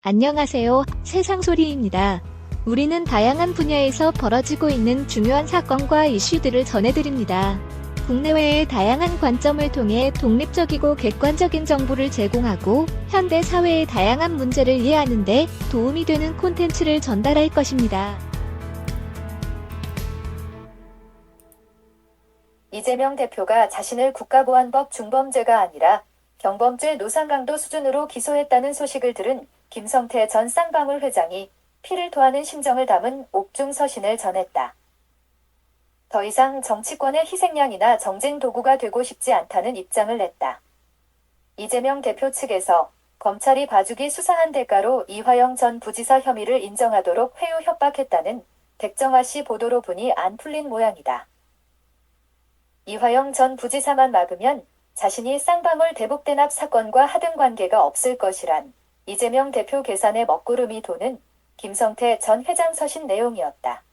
안녕하세요. 세상소리입니다. 우리는 다양한 분야에서 벌어지고 있는 중요한 사건과 이슈들을 전해드립니다. 국내외의 다양한 관점을 통해 독립적이고 객관적인 정보를 제공하고 현대 사회의 다양한 문제를 이해하는 데 도움이 되는 콘텐츠를 전달할 것입니다. 이재명 대표가 자신을 국가보안법 중범죄가 아니라 경범죄 노상강도 수준으로 기소했다는 소식을 들은 김성태 전 쌍방울 회장이 피를 토하는 심정을 담은 옥중 서신을 전했다. 더 이상 정치권의 희생양이나 정쟁 도구가 되고 싶지 않다는 입장을 냈다. 이재명 대표 측에서 검찰이 봐주기 수사한 대가로 이화영 전 부지사 혐의를 인정하도록 회유 협박했다는 백정화 씨 보도로 보니 안 풀린 모양이다. 이화영 전 부지사만 막으면 자신이 쌍방울 대북대납 사건과 하등 관계가 없을 것이란 이재명 대표 계산에 먹구름이 도는 김성태 전 회장 서신 내용이었다.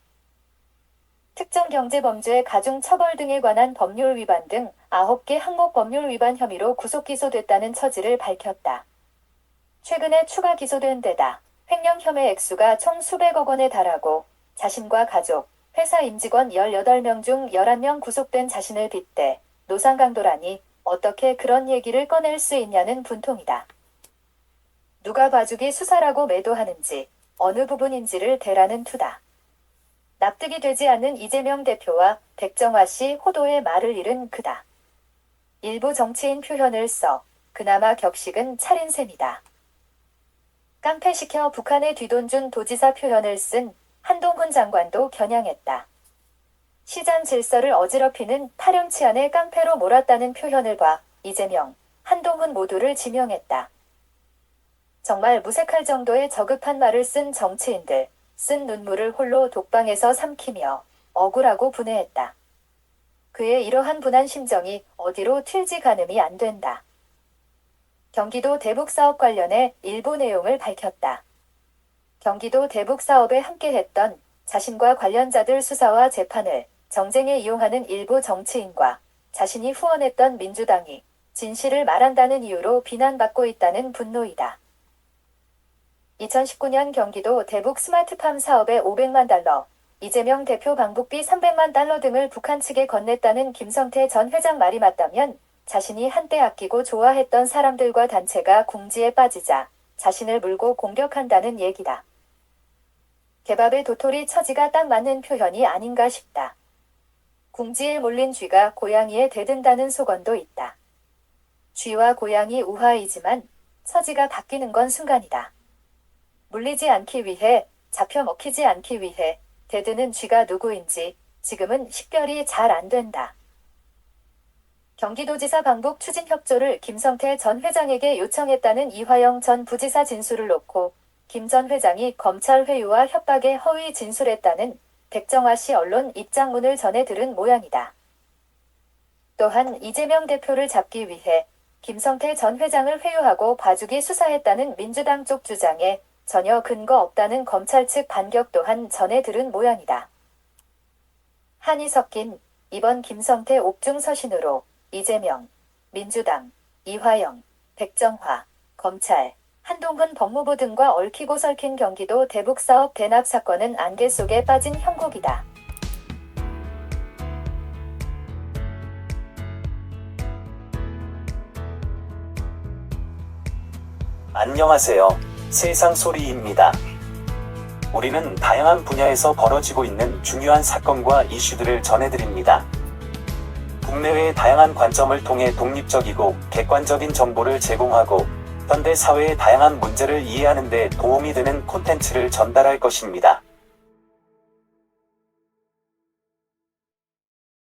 특정 경제범죄 가중처벌 등에 관한 법률 위반 등 9개 항목 법률 위반 혐의로 구속 기소됐다는 처지를 밝혔다. 최근에 추가 기소된 데다 횡령 혐의 액수가 총 수백억 원에 달하고 자신과 가족, 회사 임직원 18명 중 11명 구속된 자신을 빗대 노상강도라니 어떻게 그런 얘기를 꺼낼 수 있냐는 분통이다. 누가 봐주기 수사라고 매도하는지 어느 부분인지를 대라는 투다. 납득이 되지 않는 이재명 대표와 백정화 씨 호도의 말을 잃은 그다. 일부 정치인 표현을 써 그나마 격식은 차린 셈이다. 깡패시켜 북한에 뒷돈 준 도지사 표현을 쓴 한동훈 장관도 겨냥했다. 시장 질서를 어지럽히는 파렴치한의 깡패로 몰았다는 표현을 봐 이재명, 한동훈 모두를 지명했다. 정말 무색할 정도의 저급한 말을 쓴 정치인들, 쓴 눈물을 홀로 독방에서 삼키며 억울하고 분해했다. 그의 이러한 분한 심정이 어디로 튈지 가늠이 안 된다. 경기도 대북 사업 관련해 일부 내용을 밝혔다. 경기도 대북 사업에 함께했던 자신과 관련자들 수사와 재판을 정쟁에 이용하는 일부 정치인과 자신이 후원했던 민주당이 진실을 말한다는 이유로 비난받고 있다는 분노이다. 2019년 경기도 대북 스마트팜 사업에 500만 달러, 이재명 대표 방북비 300만 달러 등을 북한 측에 건넸다는 김성태 전 회장 말이 맞다면 자신이 한때 아끼고 좋아했던 사람들과 단체가 궁지에 빠지자 자신을 물고 공격한다는 얘기다. 개밥의 도토리 처지가 딱 맞는 표현이 아닌가 싶다. 궁지에 몰린 쥐가 고양이에 대든다는 속언도 있다. 쥐와 고양이 우화이지만 처지가 바뀌는 건 순간이다. 물리지 않기 위해, 잡혀 먹히지 않기 위해 대드는 쥐가 누구인지 지금은 식별이 잘 안 된다. 경기도지사 방북 추진 협조를 김성태 전 회장에게 요청했다는 이화영 전 부지사 진술을 놓고 김 전 회장이 검찰 회유와 협박에 허위 진술했다는 백정화 씨 언론 입장문을 전해 들은 모양이다. 또한 이재명 대표를 잡기 위해 김성태 전 회장을 회유하고 봐주기 수사했다는 민주당 쪽 주장에 전혀 근거 없다는 검찰 측 반격 또한 전해 들은 모양이다. 한이 섞인 이번 김성태 옥중 서신으로 이재명, 민주당, 이화영, 백정화, 검찰, 한동훈 법무부 등과 얽히고 설킨 경기도 대북사업 대납 사건은 안개 속에 빠진 형국이다. 안녕하세요. 세상소리입니다. 우리는 다양한 분야에서 벌어지고 있는 중요한 사건과 이슈들을 전해드립니다. 국내외의 다양한 관점을 통해 독립적이고 객관적인 정보를 제공하고 현대 사회의 다양한 문제를 이해하는 데 도움이 되는 콘텐츠를 전달할 것입니다.